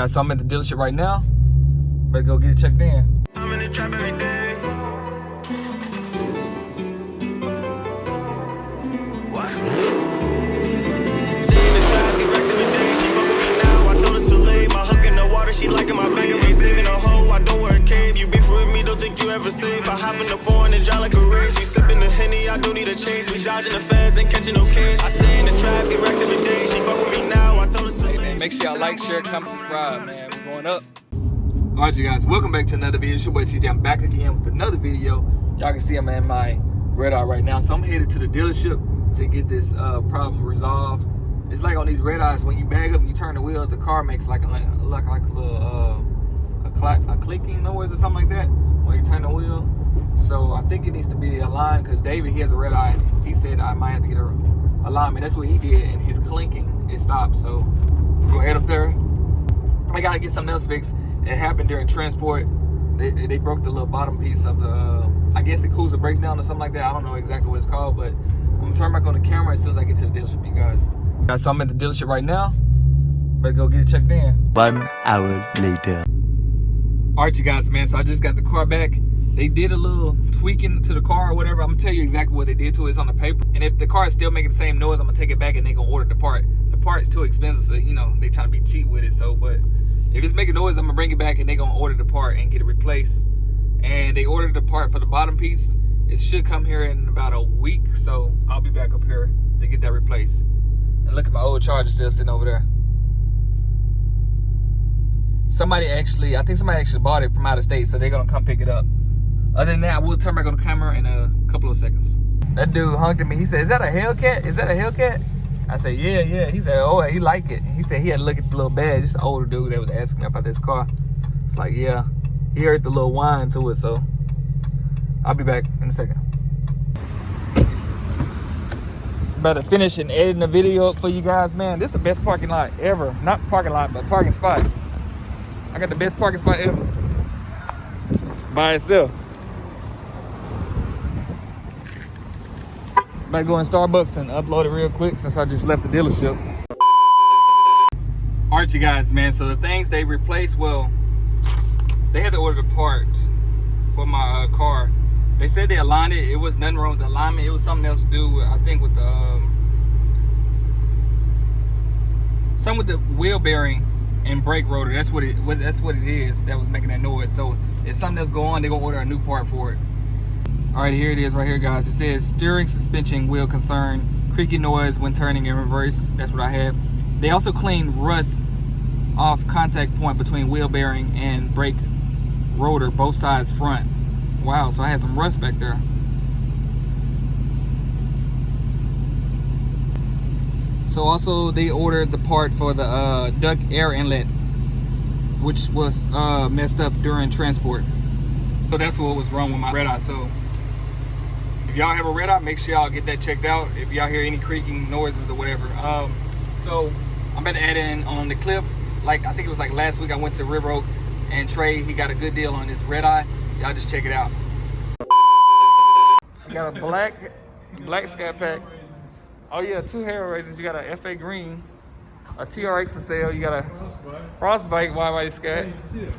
Guys, so I'm at the dealership right now. Better go get it checked in. I'm in the trap every day. What? Stay in the trap, get racks every day. She fuck with me now. I told her to lay my hook in the water. She liking my babe. Ain't saving a hoe. I don't wear a cave. You beef with me, don't think you ever safe. I hop in the foreign and drive like a race. We sipping the Henny, I don't need a chase. We dodging the feds and catching no case. I stay in the trap, get racks every day. She fuck with me now. I told her to lay. Make sure y'all like, share, comment, subscribe, man. We're going up. Alright, you guys, welcome back to another video. It's your boy TJ. I'm back again with another video. Y'all can see I'm in my Redeye right now. So I'm headed to the dealership to get this problem resolved. It's like on these Redeyes, when you bag up and you turn the wheel, the car makes like a little a clicking noise or something like that when you turn the wheel. So I think it needs to be aligned because David, he has a Redeye. He said I might have to get a alignment. That's what he did, and his clinking, it stopped. So we'll go head up there. I gotta get something else fixed. It happened during transport. They broke the little bottom piece of the, I guess the cruiser breaks down or something like that. I don't know exactly what it's called, but I'm gonna turn back on the camera as soon as I get to the dealership, you guys. Guys, so I'm at the dealership right now. Better go get it checked in. 1 hour later. All right, you guys, man, so I just got the car back. They did a little tweaking to the car or whatever. I'm gonna tell you exactly what they did to it. It's on the paper. And if the car is still making the same noise, I'm gonna take it back and they gonna order the part. The part's too expensive, so, you know, they trying to be cheap with it, so, but if it's making noise, I'm gonna bring it back and they're gonna order the part and get it replaced. And they ordered the part for the bottom piece. It should come here in about a week, so I'll be back up here to get that replaced. And look at my old Charger still sitting over there. I think somebody actually bought it from out of state, so they're gonna come pick it up. Other than that, I will turn back on the camera in a couple of seconds. That dude honked at me. He said, "Is that a Hellcat? Is that a Hellcat?" I said, yeah. He said, oh, he liked it. He said he had to look at the little badge. This older dude that was asking me about this car. It's like, yeah, he heard the little whine to it, so I'll be back in a second. About to finish and editing the video up for you guys, man. This is the best parking lot ever. Not parking lot, but parking spot. I got the best parking spot ever. By itself. About to go in Starbucks and upload it real quick since I just left the dealership. Alright, you guys, man, so the things they replaced, well, they had to order the part for my car. They said they aligned it. It was nothing wrong with the alignment. It was something else to do with, I think, with the something with the wheel bearing and brake rotor. That's what it is that was making that noise. So if something else going on, they're gonna order a new part for it. All right, here it is right here, guys. It says steering, suspension, wheel concern, creaky noise when turning in reverse. That's what I had. They also cleaned rust off contact point between wheel bearing and brake rotor, both sides front. Wow, so I had some rust back there. So also they ordered the part for the duct air inlet, which was messed up during transport. So that's what was wrong with my Redeye. So if y'all have a Redeye, make sure y'all get that checked out. If y'all hear any creaking noises or whatever. So I'm about to add in on the clip. Like, I think it was like last week I went to River Oaks and Trey, he got a good deal on this Redeye. Y'all just check it out. I got a black Scat Pack. Oh yeah, 2 hair raisins. You got a FA green, a TRX for sale. You got a Frostbite wide Scat. I didn't even see that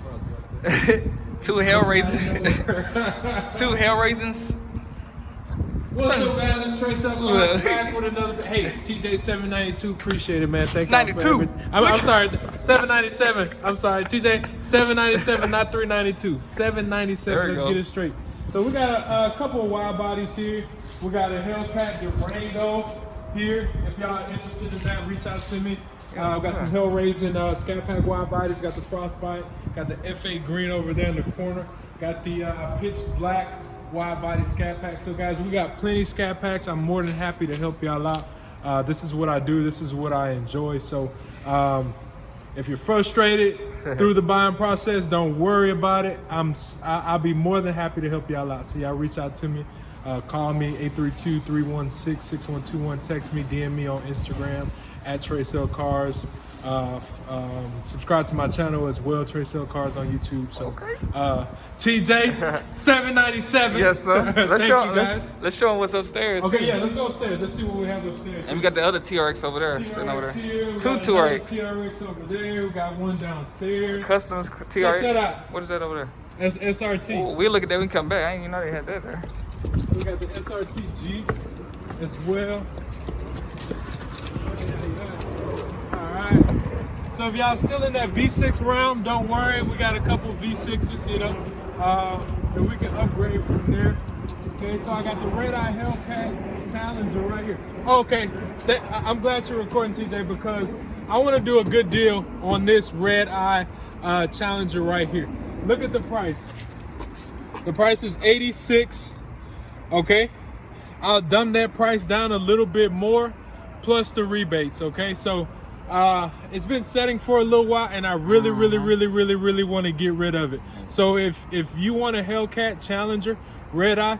Frostbite. 2 hell raisins. 2 hell raisins. What's up, man? It's Trace up back with another. Hey, TJ 792, appreciate it, man. Thank you. 92. I'm sorry, 797. I'm sorry, TJ 797, not 392. 797. Let's get it straight. So we got a couple of wide bodies here. We got a Hellcat Redeye here. If y'all are interested in that, reach out to me. We got some Hell Raising Scat Pack wide bodies. Got the Frostbite. Got the FA green over there in the corner. Got the pitch black wide body Scat Pack. So guys, we got plenty of Scat Packs. I'm more than happy to help y'all out. This is what I do. This is what I enjoy. So if you're frustrated through the buying process, don't worry about it. I'll be more than happy to help y'all out. So y'all reach out to me. Call me 832-316-6121. Text me, DM me on Instagram @TreyCellCars. Subscribe to my channel as well, Trey Sell Cars on YouTube. So, TJ 797. Yes, sir. Thank you guys. Let's show them what's upstairs. Okay, yeah, let's go upstairs. Let's see what we have upstairs. And we got the other TRX over there, sitting over there. Here. Two TRX. TRX over there. We got one downstairs. Customs TRX. Check that out. What is that over there? That's SRT. Oh, we'll look at that when we come back. I didn't even know they had that there. We got the SRT Jeep as well. Alright. So if y'all still in that V6 realm, don't worry. We got a couple V6s, you know. And we can upgrade from there. Okay, so I got the Redeye Hellcat Challenger right here. Okay, I'm glad you're recording, TJ, because I want to do a good deal on this Redeye Challenger right here. Look at the price. The price is $86. Okay, I'll dumb that price down a little bit more, plus the rebates. Okay, so it's been setting for a little while, and I really want to get rid of it. So if you want a Hellcat Challenger Redeye,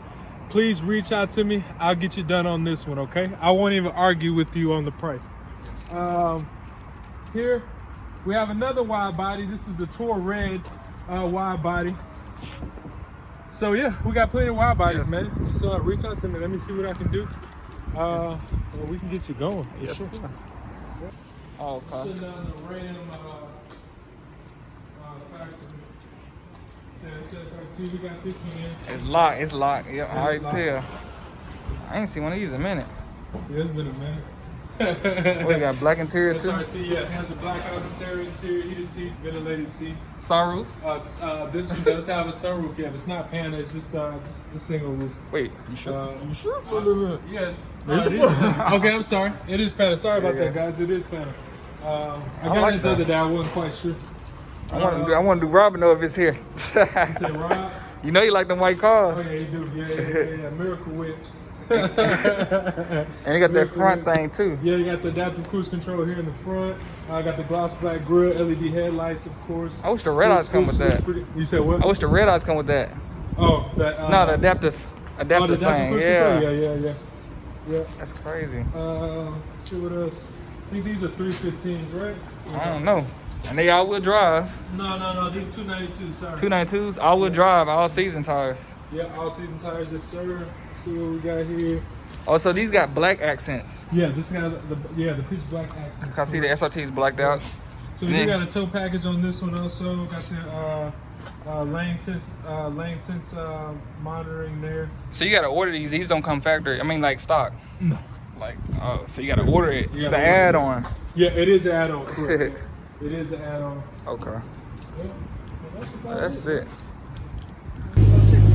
please reach out to me. I'll get you done on this one. Okay, I won't even argue with you on the price. Here we have another wide body. This is the Tour Red wide body. So yeah, we got plenty of wide bodies, man. Just reach out to me. Let me see what I can do. Well, we can get you going for sure. Oh, okay. Shutting down the Ram factory. We got this one in. It's locked. It's locked. Yep, Yeah, I it's already tell. I ain't seen one of these in a minute. Yeah, it's been a minute. We got black interior too. SRT, yeah, it has a blackout interior, heated seats, ventilated seats. Sunroof. This one does have a sunroof. Yeah, but it's not Panda. It's just a single roof. Wait, you sure? You sure? Yes. Okay, I'm sorry. It is Panda. Sorry about that, guys. It is Panda. I got like it the other day. I wasn't quite sure. I want to do Robin know if it's here. You said Rob? You know you like them white cars. Oh yeah, you do. Yeah. Miracle Whips. And you got that front thing too. Yeah, you got the adaptive cruise control here in the front. I got the gloss black grille, LED headlights, of course. I wish the red eyes come with that. You said what? I wish the red eyes come with that. Oh, that. No, the adaptive thing. Cruise Yeah. Control? Yeah. That's crazy. Let's see what else. I think these are 315s, right? I don't know. And they all-wheel drive. No. These 292s, sorry. 292s, all-wheel drive, all-season tires. Yeah, all-season tires, yes, sir. Let's see what we got here. Oh, so these got black accents. Yeah, this got the pitch black accents. I see the SRT is blacked out. So we got a tow package on this one also. Got the lane sense monitoring there. So you got to order these. These don't come factory. I mean, like stock. No. Like, oh, so you got to order it. It's an add-on. Yeah, it is an add-on. Correct. It is an add-on. Okay. Yeah. Well, That's it.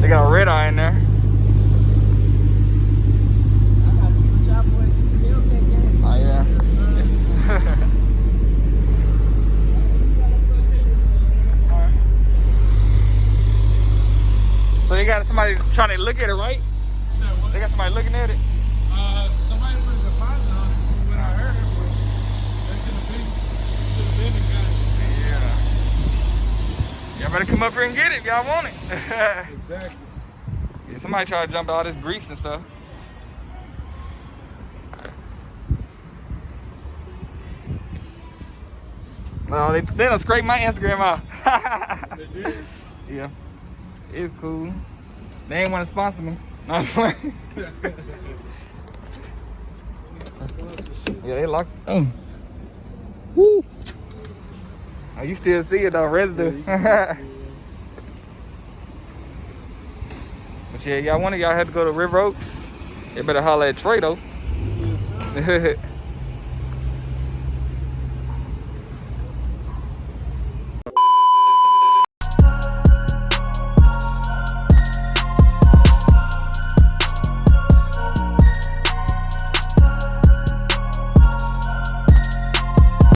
They got a red eye in there. Oh yeah. So they got somebody trying to look at it, right? They got somebody looking at it. Somebody put a deposit on it when I heard it, but that should have been the guy. Yeah. Y'all better come up here and get it if y'all want it. Exactly. Yeah, somebody try to jump all this grease and stuff. No, they done scrape my Instagram out. They did? Yeah. It's cool. They ain't want to sponsor me. No, I'm playing. Yeah, they locked. Oh. Woo. Oh, you still see it though, residue. Yeah, But yeah, y'all one of y'all had to go to River Oaks. You better holler at Trey though. yes, sir.